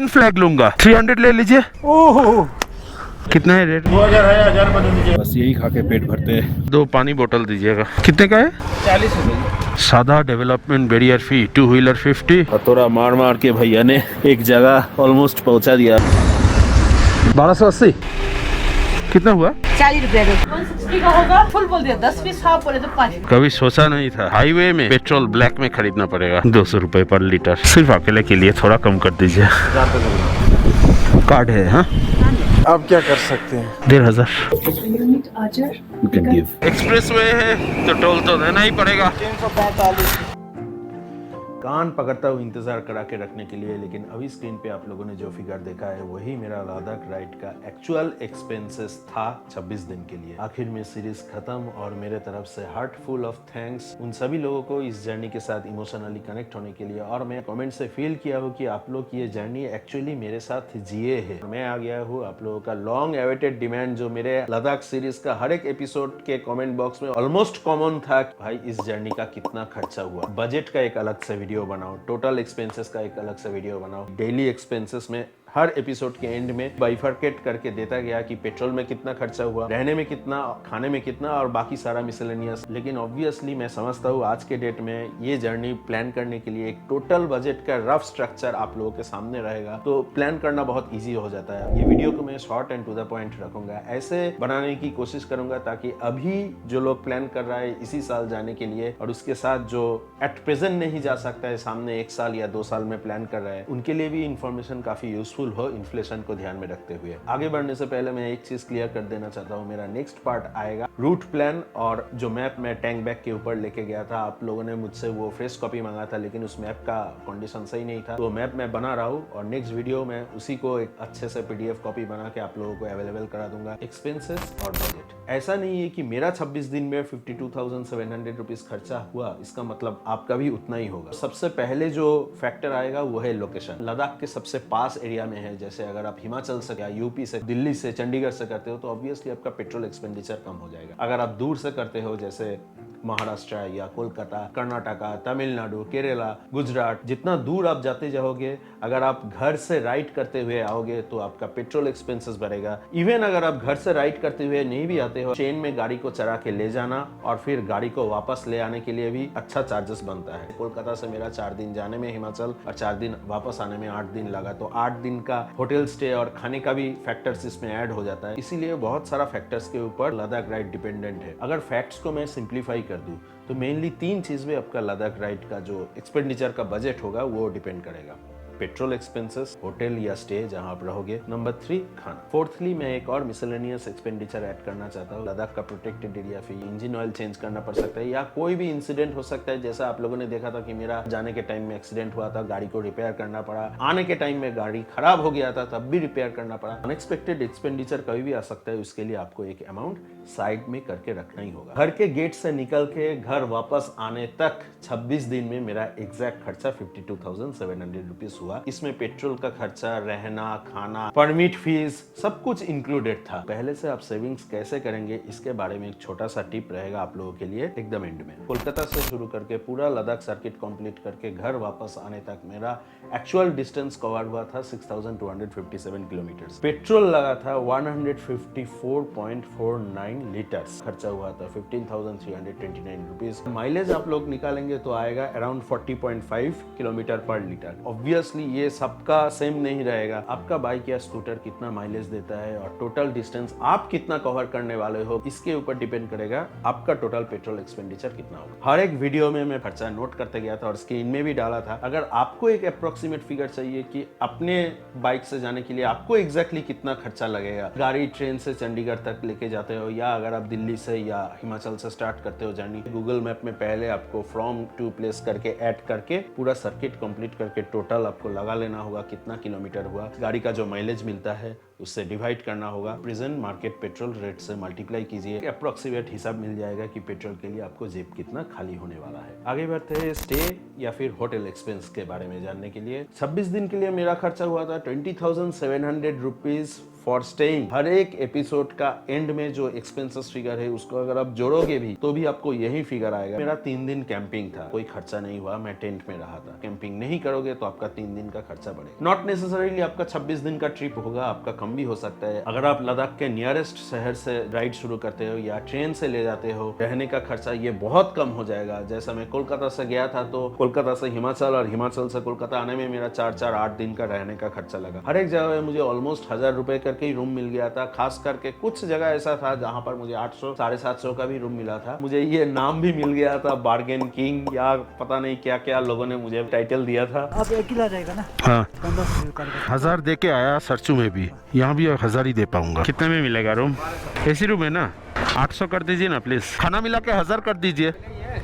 Green flag लूंगा। 300 ले लीजिए। ओह कितना है रेट? 2000 है, 1000 बता दीजिए। बस यही खा के पेट भरते हैं। 2 पानी बोतल दीजिएगा। कितने का है? 40 रुपए। सादा डेवलपमेंट बैरियर फी 2 व्हीलर 50। हथौड़ा मार मार के भैया ने एक जगह ऑलमोस्ट पहुंचा दिया। 1280 कितना हुआ? 40 रुपया 160 का होगा। फुल बोल दिया 10 पीस, हाफ बोले तो 5। कभी सोचा नहीं था हाईवे में पेट्रोल ब्लैक में खरीदना पड़ेगा। 200 रुपए पर लीटर। सिर्फ अकेले के लिए थोड़ा कम कर दीजिए। कार्ड है? हाँ आप क्या कर सकते हैं? 1500। एक्सप्रेस वे है तो टोल तो देना ही पड़ेगा। 345। कान पकड़ता हुआ इंतजार करा के रखने के लिए, लेकिन अभी स्क्रीन पे आप लोगों ने जो फिगर देखा है वही मेरा लद्दाख राइड का एक्चुअल एक्सपेंसेस था 26 दिन के लिए। आखिर में सीरीज खत्म और मेरे तरफ से हार्टफुल ऑफ थैंक्स उन सभी लोगों को इस जर्नी के साथ इमोशनली कनेक्ट होने के लिए। और मैं कमेंट से फील किया हूँ कि आप लोग ये जर्नी एक्चुअली मेरे साथ जिए है। मैं आ गया हूँ आप लोगों का लॉन्ग एवेटेड डिमांड, जो मेरे लद्दाख सीरीज का हर एक एपिसोड के कमेंट बॉक्स में ऑलमोस्ट कॉमन था। भाई इस जर्नी का कितना खर्चा हुआ, बजट का एक अलग से वीडियो बनाओ, टोटल एक्सपेंसेस का एक अलग से वीडियो बनाओ, डेली एक्सपेंसेस में हर एपिसोड के एंड में बाइफरकेट करके देता गया कि पेट्रोल में कितना खर्चा हुआ, रहने में कितना, खाने में कितना और बाकी सारा मिसलेनियस। लेकिन ऑब्वियसली मैं समझता हूँ आज के डेट में ये जर्नी प्लान करने के लिए एक टोटल बजट का रफ स्ट्रक्चर आप लोगों के सामने रहेगा, तो प्लान करना बहुत ईजी हो जाता है। ये वीडियो को मैं short and to the point रखूंगा, ऐसे बनाने की कोशिश करूंगा ताकि अभी जो लोग प्लान कर रहा है इसी साल जाने के लिए और उसके साथ जो एट प्रेजेंट नहीं जा सकता है, सामने 1 साल या 2 साल में प्लान कर रहा है, उनके लिए भी इंफॉर्मेशन काफी यूजफुल हो इन्फ्लेशन को ध्यान में रखते हुए। आगे बढ़ने से पहले मैं एक चीज क्लियर कर देना चाहता हूँ, मेरा नेक्स्ट पार्ट आएगा रूट प्लान और जो मैप मैं टैंक बैग के ऊपर लेके गया था। आप लोगों ने मुझसे वो फ्रेश कॉपी मांगा था, लेकिन उस मैप का कंडीशन सही नहीं था, तो मैप मैं बना रहा हूँ और नेक्स्ट वीडियो में उसी को एक अच्छे से PDF कॉपी बना के आप लोगों को अवेलेबल करा दूंगा। एक्सपेंसेस और बजट, ऐसा नहीं है कि मेरा 26 दिन में 52,700 रुपीज खर्चा हुआ, इसका मतलब आपका भी उतना ही होगा। सबसे पहले जो फैक्टर आएगा वो है लोकेशन। लद्दाख के सबसे पास एरिया में है, जैसे अगर आप हिमाचल से या यूपी से, दिल्ली से, चंडीगढ़ से करते हो तो ऑब्वियसली आपका पेट्रोल एक्सपेंडिचर कम हो जाएगा। अगर आप दूर से करते हो जैसे महाराष्ट्र या कोलकाता, कर्नाटका, तमिलनाडु, केरला, गुजरात, जितना दूर आप जाते जाओगे, अगर आप घर से राइड करते हुए आओगे तो आपका पेट्रोल एक्सपेंसेस बढ़ेगा। इवन अगर आप घर से राइड करते हुए नहीं भी आते हो, ट्रेन में गाड़ी को चढ़ा के ले जाना और फिर गाड़ी को वापस ले आने के लिए भी अच्छा चार्जेस बनता है। कोलकाता से मेरा 4 दिन जाने में हिमाचल और 4 दिन वापस आने में 8 दिन लगा, तो 8 दिन का होटल स्टे और खाने का भी फैक्टर्स इसमें ऐड हो जाता है। इसीलिए बहुत सारा फैक्टर्स के ऊपर लद्दाख राइड डिपेंडेंट है। अगर फैक्ट्स को मैं सिंप्लीफाई कर दूं तो मेनली 3 चीज में आपका लद्दाख राइड का जो एक्सपेंडिचर का बजट होगा वो डिपेंड करेगा। पेट्रोल एक्सपेंसेस, होटल या स्टे जहां आप रहोगे, नंबर 3 खाना। फोर्थली मैं एक और मिसलेनियस एक्सपेंडिचर ऐड करना चाहता हूँ। लद्दाख का प्रोटेक्टेड एरिया फी, इंजन ऑयल चेंज करना पड़ सकता है या कोई भी इंसिडेंट हो सकता है, जैसा आप लोगों ने देखा था कि मेरा जाने के टाइम में एक्सीडेंट हुआ था, गाड़ी को रिपेयर करना पड़ा, आने के टाइम में गाड़ी खराब हो गया था तब भी रिपेयर करना पड़ा। अनएक्सपेक्टेड एक्सपेंडिचर कभी भी आ सकता है, उसके लिए आपको एक अमाउंट साइड में करके रखना ही होगा। घर के गेट से निकल के घर वापस आने तक 26 दिन में मेरा एग्जैक्ट खर्चा 52,700 रुपीज हुआ। इसमें पेट्रोल का खर्चा, रहना, खाना, परमिट फीस सब कुछ इंक्लूडेड था। पहले से आप सेविंग्स कैसे करेंगे इसके बारे में एक छोटा सा टिप रहेगा आप लोगों के लिए एकदम एंड में। कोलकाता से शुरू करके पूरा लद्दाख सर्किट कंप्लीट करके घर वापस आने तक मेरा एक्चुअल डिस्टेंस कवर हुआ था 6,257 किलोमीटर। पेट्रोल लगा था 154.49 लीटर्स, खर्चा हुआ था 15,329 रुपीज। माइलेज आप लोग निकालेंगे तो आएगा अराउंड 40.5 किलोमीटर पर लीटर। ऑब्वियसली ये सबका सेम नहीं रहेगा, आपका बाइक या स्कूटर कितना माइलेज देता है और टोटल डिस्टेंस आप कितना कवर करने वाले हो इसके ऊपर डिपेंड करेगा आपका टोटल पेट्रोल एक्सपेंडिचर कितना होगा। हर एक वीडियो में मैं खर्चा नोट करते गया था और स्क्रीन में भी डाला था। अगर आपको एक अप्रोक्सीमेट फिगर चाहिए कि अपने बाइक से जाने के लिए आपको एग्जैक्टली कितना खर्चा लगेगा, गाड़ी ट्रेन से चंडीगढ़ तक लेके जाते हो या अगर आप दिल्ली से या हिमाचल से स्टार्ट करते हो जर्नी, गूगल मैप में पहले आपको फ्रॉम टू प्लेस करके ऐड करके पूरा सर्किट कंप्लीट करके टोटल आपको लगा लेना होगा कितना किलोमीटर हुआ, गाड़ी का जो माइलेज मिलता है उससे डिवाइड करना होगा, प्रेजेंट मार्केट पेट्रोल रेट से मल्टीप्लाई कीजिए, अप्रोक्सीमेट हिसाब मिल जाएगा कि पेट्रोल के लिए आपको जेब कितना खाली होने वाला है। आगे बढ़ते हैं स्टे या फिर होटल एक्सपेंस के बारे में जानने के लिए। 26 दिन के लिए मेरा खर्चा हुआ था 20,700 रुपीज फॉर स्टेइंग। हर एक एपिसोड का एंड में जो एक्सपेंसेस फिगर है उसको अगर आप जोड़ोगे भी तो भी आपको यही फिगर आएगा। मेरा 3 दिन कैंपिंग था, कोई खर्चा नहीं हुआ, मैं टेंट में रहा था। कैंपिंग नहीं करोगे तो आपका 3 दिन का खर्चा बढ़ेगा। नॉट नेसेसरीली आपका 26 दिन का ट्रिप होगा, आपका कम भी हो सकता है। अगर आप लद्दाख के नियरेस्ट शहर से राइड शुरू करते हो या ट्रेन से ले जाते हो, रहने का खर्चा ये बहुत कम हो जाएगा। जैसा मैं कोलकाता से गया था तो कोलकाता से हिमाचल और हिमाचल से कोलकाता आने में मेरा 4-8 दिन का रहने का खर्चा लगा। हर एक जगह में मुझे ऑलमोस्ट 1000 रुपए करके ही रूम मिल गया था। खास करके कुछ जगह ऐसा था जहां पर मुझे 800 750 का भी रूम मिला था। मुझे ये नाम भी मिल गया था, बार्गेन किंग, या पता नहीं क्या क्या लोगों ने मुझे टाइटल दिया था। अब अकेला रहेगा ना? हाँ 1500 कर 1000 दे के आया सरचू में भी, यहाँ भी 1000 ही दे पाऊंगा। कितने में मिलेगा रूम? एसी रूम है ना? 800 कर दीजिए ना प्लीज। खाना मिला के 1000 कर दीजिए।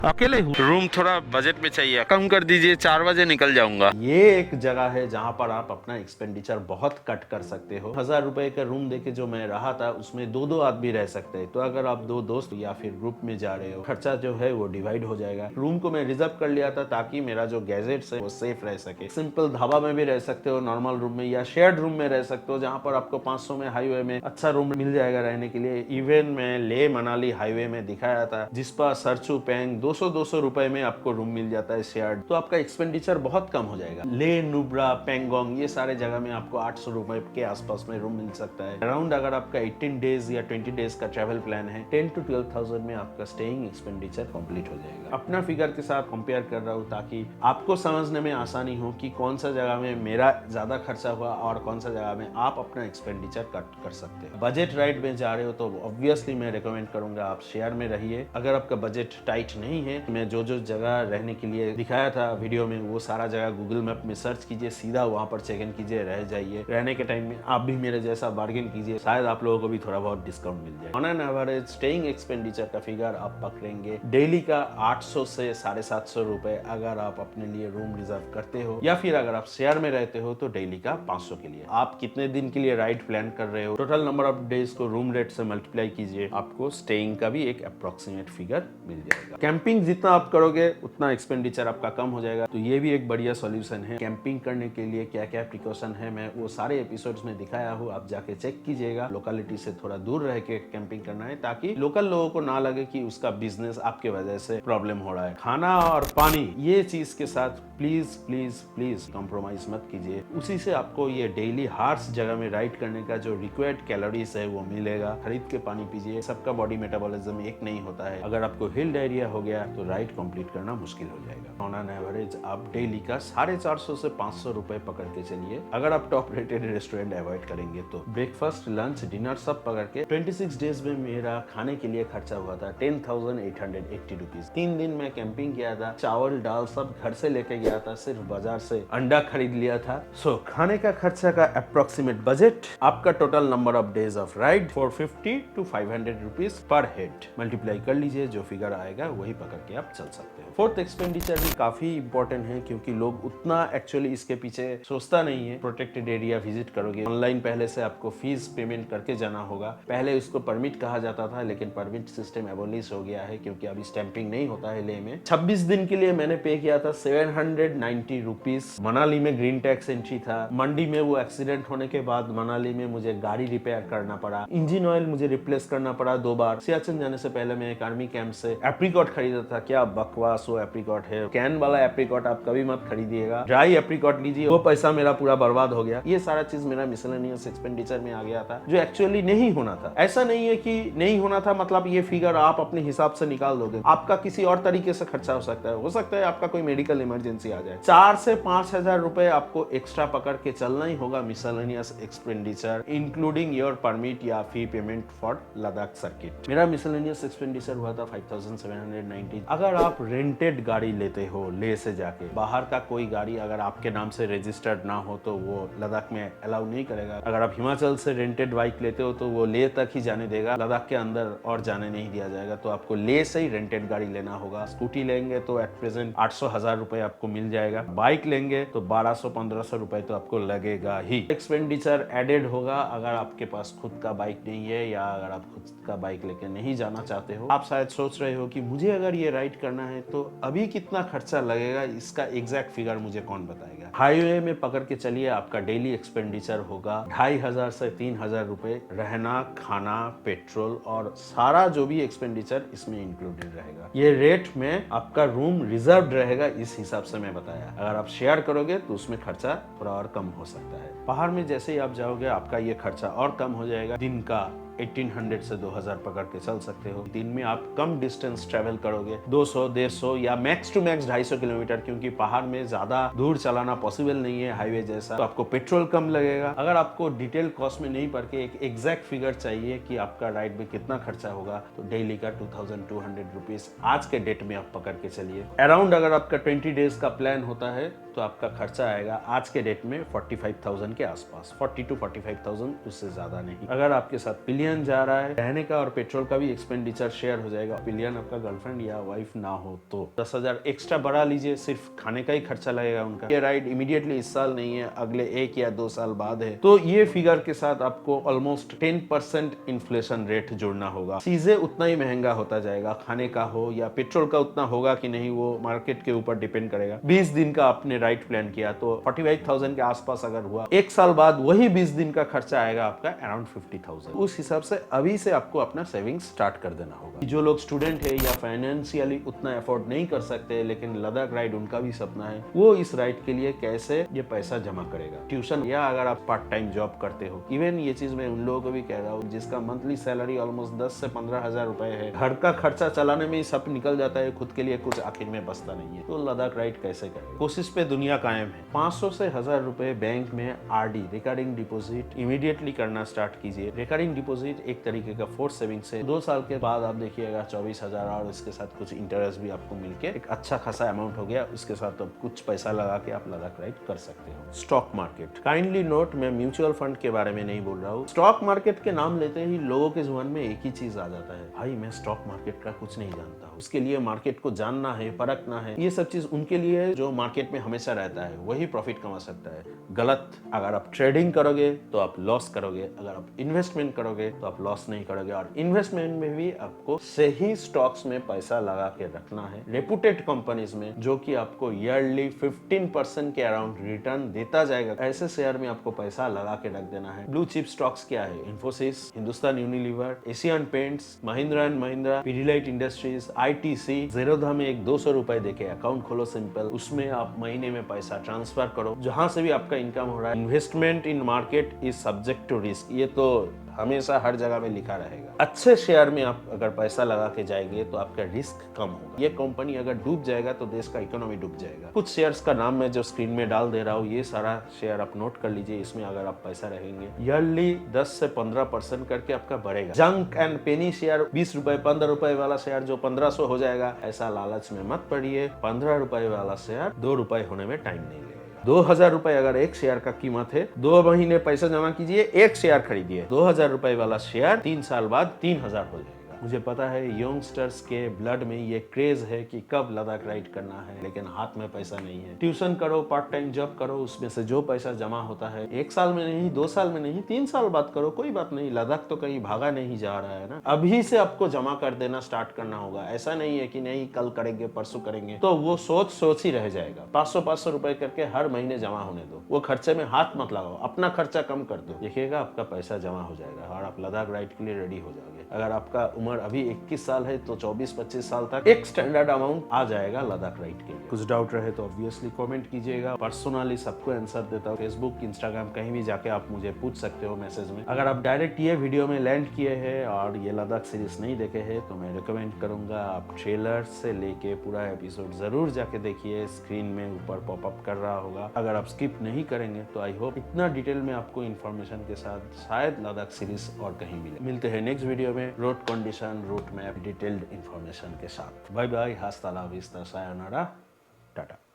अकेले हूँ, रूम थोड़ा बजट में चाहिए, कम कर दीजिए। 4 बजे निकल जाऊंगा। ये एक जगह है जहां पर आप अपना एक्सपेंडिचर बहुत कट कर सकते हो। 1000 रुपए का रूम देके जो मैं रहा था उसमें 2-2 आदमी रह सकते हैं। तो अगर आप 2 दोस्त या फिर ग्रुप में जा रहे हो, खर्चा जो है वो डिवाइड हो जाएगा। रूम को मैं रिजर्व कर लिया था ताकि मेरा जो गैजेट्स है वो सेफ रह सके। सिंपल ढाबा में भी रह सकते हो, नॉर्मल रूम में या शेयर्ड रूम में रह सकते हो, जहां पर आपको 500 में हाईवे में अच्छा रूम मिल जाएगा रहने के लिए। इवन मैं ले मनाली हाईवे में दिखाया था, जिसपा सरचू पैंग 200 रुपए में आपको रूम मिल जाता है शेयर्ड। तो आपका एक्सपेंडिचर बहुत कम हो जाएगा। ले, नुब्रा, पेंगोंग ये सारे जगह में आपको 800 रुपए के आसपास में रूम मिल सकता है। अराउंड अगर आपका 18 डेज या 20 डेज का ट्रैवल प्लान है, 10 to 12,000 में आपका स्टेइंग एक्सपेंडिचर कंप्लीट हो जाएगा। अपना फिगर के साथ कंपेयर कर रहा हूँ ताकि आपको समझने में आसानी हो कि कौन सा जगह में मेरा ज्यादा खर्चा हुआ और कौन सा जगह में आप अपना एक्सपेंडिचर कट कर सकते हो। बजट राइड में जा रहे हो तो ऑब्वियसली मैं रिकमेंड करूंगा आप शेयर में रहिए। अगर आपका बजट टाइट नहीं है, मैं जो जगह रहने के लिए दिखाया था वीडियो में वो सारा जगह गूगल मैप में सर्च कीजिए, सीधा वहां पर चेक इन कीजिए, रह जाइए। रहने के टाइम में आप भी मेरे जैसा बार्गेन कीजिए, शायद आप लोगों को भी थोड़ा बहुत डिस्काउंट मिल जाए। On an average staying expenditure का फिगर आप पकड़ेंगे डेली का 800 से 750 रुपए अगर आप अपने लिए रूम रिजर्व करते हो, या फिर अगर आप शेयर में रहते हो तो डेली का 500 के लिए। आप कितने दिन के लिए राइड प्लान कर रहे हो, टोटल नंबर ऑफ डेज को रूम रेट से मल्टीप्लाई कीजिए, आपको स्टेइंग का भी एक अप्रोक्सीमेट फिगर मिल जाएगा। कैंपिंग जितना आप करोगे उतना एक्सपेंडिचर आपका कम हो जाएगा। तो ये भी एक बढ़िया सॉल्यूशन है। कैंपिंग करने के लिए क्या क्या प्रिकॉशन है मैं वो सारे एपिसोड्स में दिखाया हूँ, आप जाके चेक कीजिएगा। लोकेलिटी से थोड़ा दूर रह के कैंपिंग करना है ताकि लोकल लोगों को ना लगे कि उसका बिजनेस आपके वजह से प्रॉब्लम हो रहा है। खाना और पानी ये चीज के साथ प्लीज प्लीज प्लीज कॉम्प्रोमाइज मत कीजिए। उसी से आपको ये डेली हार्श जगह में राइड करने का जो रिक्वायर्ड कैलोरीज है वो मिलेगा। खरीद के पानी पीजिए, सबका बॉडी मेटाबॉलिज्म एक नहीं होता है। अगर आपको हिल डायरिया हो गया तो राइड कंप्लीट करना मुश्किल हो जाएगा। ऑन एन एवरेज आप डेली का 450 से 500 रुपए पकड़ के चलिए। अगर आप टॉप रेटेड रेस्टोरेंट अवॉइड करेंगे तो ब्रेकफास्ट, लंच, डिनर सब पकड़ के 26 डेज में मेरा खाने के लिए खर्चा हुआ था 10,880 रुपीज। 3 दिन में कैंपिंग किया था, चावल दाल सब घर से लेके गया था, सिर्फ बाजार से अंडा खरीद लिया था। सो खाने का खर्चा का अप्रोक्सीमेट बजट आपका total number of days of ride 450 to 500 rupees per head multiply कर लीजिए, जो फिगर आएगा वही पकड़ के आप चल सकते हो। फोर्थ एक्सपेंडिचर भी काफी इंपॉर्टेंट है क्योंकि लोग उतना एक्चुअली इसके पीछे सोचता नहीं है। प्रोटेक्टेड एरिया विजिट करोगे, ऑनलाइन पहले से आपको फीस पेमेंट करके जाना होगा। पहले उसको परमिट कहा जाता था लेकिन परमिट सिस्टम एबोलिश हो गया है क्योंकि अभी स्टैंपिंग नहीं होता है। ले में 26 दिन के लिए मैंने पे किया था 790 रुपीज। मनाली में ग्रीन टैक्स एंट्री था। मंडी में वो एक्सीडेंट होने के बाद मनाली में मुझे गाड़ी रिपेयर करना पड़ा, इंजन ऑयल मुझे रिप्लेस करना पड़ा 2 बार। सियाचिन जाने से पहले मैं एक आर्मी कैंप से एप्रिकॉट खरीदा था। क्या बकवास वो एप्रिकॉट है, कैन वाला एप्रिकॉट आप कभी मत खरीदिएगा, ड्राई एप्रिकॉट लीजिए। वो पैसा मेरा पूरा बर्बाद हो गया। ये सारा चीज मेरा मिसलेनियस एक्सपेंडिचर में आ गया था जो एक्चुअली नहीं होना था। ऐसा नहीं है कि नहीं होना था मतलब ये फिगर आप अपने हिसाब से निकाल दोगे, आपका किसी और तरीके से खर्चा हो सकता है आपका कोई मेडिकल इमरजेंसी आ जाए। 4 से 5,000 रुपए आपको एक्स्ट्रा पकड़ के चलना ही होगा miscellaneous expenditure, including your permit या fee payment for Ladakh circuit. मेरा मिसलेनियस एक्सपेंडिचर हुआ था 5,790। अगर आप रेंटेड गाड़ी लेते हो ले से जाके, बाहर का कोई गाड़ी अगर आपके नाम से रजिस्टर्ड ना हो तो वो लद्दाख में अलाउ नहीं करेगा। अगर आप हिमाचल से रेंटेड बाइक लेते हो तो वो ले तक ही जाने देगा, लद्दाख के अंदर और जाने नहीं दिया जाएगा। तो आपको ले से ही रेंटेड गाड़ी लेना होगा। स्कूटी लेंगे तो एट प्रेजेंट 800-1000 रुपए आपको मिल जाएगा। बाइक लेंगे तो 1200-1500 रुपए तो आपको लगेगा ही। एक्सपेंडिचर एडेड होगा अगर आपके पास खुद का बाइक नहीं है या अगर आप खुद का बाइक लेके नहीं जाना चाहते हो, आप शायद सोच रहे हो कि मुझे अगर ये राइड करना है तो अभी कितना खर्चा लगेगा, इसका एग्जैक्ट फिगर मुझे कौन बताएगा। हाईवे में पकड़ के चलिए, आपका डेली एक्सपेंडिचर होगा 2500 से 3000 रुपए, रहना, खाना, पेट्रोल और सारा जो भी एक्सपेंडिचर इसमें इंक्लूडेड रहेगा। ये रेट में आपका रूम रिजर्व रहेगा, इस हिसाब से मैं बताया। अगर आप शेयर करोगे तो उसमें खर्चा थोड़ा और कम हो सकता है। पहाड़ में जैसे ही आप जाओगे आपका ये खर्चा और कम हो जाएगा। दिन का 1800 से 2000 पकड़ के चल सकते हो। दिन में आप कम डिस्टेंस ट्रेवल करोगे, 200, 150 या मैक्स टू मैक्स 250 किलोमीटर, क्योंकि पहाड़ में ज्यादा दूर चलाना पॉसिबल नहीं है हाईवे जैसा, तो आपको पेट्रोल कम लगेगा। अगर आपको डिटेल कॉस्ट में नहीं पढ़ के एक एग्जैक्ट फिगर चाहिए कि आपका राइड में कितना खर्चा होगा, तो डेली का 2200 रुपीज आज के डेट में आप पकड़ के चलिए। अराउंड अगर आपका 20 डेज का प्लान होता है तो आपका खर्चा आएगा आज के डेट में 45,000 के आसपास, 40 to 45,000, उससे ज्यादा नहीं। अगर आपके साथ पिलियन जा रहा है, रहने का और पेट्रोल का भी एक्सपेंडिचर शेयर हो जाएगा। पिलियन आपका गर्लफ्रेंड या वाइफ ना हो तो 10,000 एक्स्ट्रा बढ़ा लीजिए, सिर्फ खाने का ही खर्चा लगेगा उनका। ये राइड इमीडिएटली इस साल नहीं है, अगले 1 या 2 साल बाद है, तो ये फिगर के साथ आपको ऑलमोस्ट 10% इन्फ्लेशन रेट जोड़ना होगा। चीजें उतना ही महंगा होता जाएगा, खाने का हो या पेट्रोल का उतना होगा कि नहीं वो मार्केट के ऊपर डिपेंड करेगा। 20 दिन का आपने राइड प्लान किया तो 45,000 के आसपास अगर हुआ, 1 साल बाद वही 20 दिन का खर्चा आएगा आपका अराउंड 50,000। उस हिसाब से अभी से आपको अपना सेविंग्स स्टार्ट कर देना होगा। जो लोग स्टूडेंट है या फाइनेंशियली उतना अफोर्ड नहीं कर सकते लेकिन लद्दाख राइड उनका भी सपना है, वो इस राइड के लिए कैसे ये पैसा जमा करेगा। ट्यूशन या अगर आप पार्ट टाइम जॉब करते हो, इवन ये चीज मैं उन लोगों को भी कह रहा हूँ जिसका मंथली सैलरी ऑलमोस्ट 10 से 15,000 रुपए है, घर का खर्चा चलाने में ही सब निकल जाता है, खुद के लिए कुछ आखिर में बचता नहीं है, तो लद्दाख राइड कैसे करेगा। कोशिश पे दुनिया कायम है। 500 से 1000 रुपए बैंक में आरडी, रिकरिंग डिपॉजिट, इमीडिएटली करना स्टार्ट कीजिए। रिकरिंग डिपॉजिट एक तरीके का फोर्स सेविंग से 2 साल के बाद आप देखिएगा 24,000 और इसके साथ कुछ इंटरेस्ट भी आपको मिलके एक अच्छा खासा अमाउंट हो गया। उसके साथ अब कुछ पैसा लगा के आप लद्दाख राइड कर सकते हो। स्टॉक मार्केट, काइंडली नोट, मैं म्यूचुअल फंड के बारे में नहीं बोल रहा हूँ। स्टॉक मार्केट के नाम लेते ही लोगों के जुबान में एक ही चीज आ जाता है, भाई मैं स्टॉक मार्केट का कुछ नहीं जानता हूँ। उसके लिए मार्केट को जानना है, परखना है, ये सब चीज उनके लिए है जो मार्केट में हमेशा रहता है, वही प्रॉफिट कमा सकता है। गलत। अगर आप ट्रेडिंग करोगे तो आप लॉस करोगे, अगर आप इन्वेस्टमेंट करोगे तो आप लॉस नहीं करोगे। और इन्वेस्टमेंट में भी आपको सही स्टॉक्स में पैसा लगा के रखना है, रेपुटेड कंपनीज में, जो कि आपको ईयरली 15% के अराउंड रिटर्न देता जाएगा। ऐसे शेयर में आपको पैसा लगा के रख देना है। ब्लू चिप स्टॉक्स क्या है? Infosys, Hindustan Unilever, Asian paints, Mahindra and Mahindra, Pidilite industries, ITC. Zerodha में एक 200 रुपए देके अकाउंट खोलो सिंपल, उसमें आप महीने में पैसा ट्रांसफर करो, जहां से भी आपका इनकम हो रहा है। Investment in market is subject to risk, ये तो हमेशा हर जगह में लिखा रहेगा। अच्छे शेयर में आप अगर पैसा लगा के जाएंगे तो आपका रिस्क कम होगा। ये कंपनी अगर डूब जाएगा तो देश का इकोनॉमी डूब जाएगा। कुछ शेयर्स का नाम मैं जो स्क्रीन में डाल दे रहा हूँ, ये सारा शेयर आप नोट कर लीजिए। इसमें अगर आप पैसा रहेंगे ईयरली 10 से 15% करके आपका बढ़ेगा। जंक एंड पेनी शेयर, 20 रुपए 15 रुपए वाला शेयर जो 1500 हो जाएगा, ऐसा लालच में मत पड़िए। 15 रुपए वाला शेयर 2 रुपए होने में टाइम नहीं लगेगा। 2000 रुपए अगर एक शेयर का कीमत है, 2 महीने पैसा जमा कीजिए, एक शेयर खरीदिए। 2000 रुपए वाला शेयर 3 साल बाद 3000 हो जाएगा। मुझे पता है यंगस्टर्स के ब्लड में ये क्रेज है कि कब लद्दाख राइड करना है, लेकिन हाथ में पैसा नहीं है। ट्यूशन करो, पार्ट टाइम जॉब करो, उसमें से जो पैसा जमा होता है 1 साल में नहीं, 2 साल में नहीं, 3 साल बाद करो, कोई बात नहीं। लद्दाख तो कहीं भागा नहीं जा रहा है ना। अभी से आपको जमा कर देना स्टार्ट करना होगा। ऐसा नहीं है कि नहीं कल करेंगे, परसों करेंगे, तो वो सोच ही रह जाएगा। 500 रुपए करके हर महीने जमा होने दो। वो खर्चे में हाथ मत लगाओ, अपना खर्चा कम कर दो, देखिएगा आपका पैसा जमा हो जाएगा और आप लद्दाख राइड के लिए रेडी हो जाओगे। अगर आपका उम्र अभी 21 साल है तो 24-25 साल तक एक स्टैंडर्ड अमाउंट आ जाएगा लद्दाख राइड के लिए। कुछ डाउट रहे तो ऑब्वियसली कमेंट कीजिएगा। पर्सनली सबको आंसर देता हूँ। फेसबुक, इंस्टाग्राम, कहीं भी जाके आप मुझे पूछ सकते हो मैसेज में। अगर आप डायरेक्ट ये वीडियो में लैंड किए हैं और ये लद्दाख सीरीज नहीं देखे हैं तो मैं रिकमेंड करूंगा आप ट्रेलर से लेके पूरा एपिसोड जरूर जाके देखिए। स्क्रीन में ऊपर पॉपअप कर रहा होगा। अगर आप स्किप नहीं करेंगे तो आई होप इतना डिटेल में आपको इन्फॉर्मेशन के साथ शायद लद्दाख सीरीज और कहीं मिले। मिलते हैं नेक्स्ट वीडियो में road condition, route map, detailed information के साथ। बाय बाय, हास्ता ला विस्ता, सायोनारा, टाटा।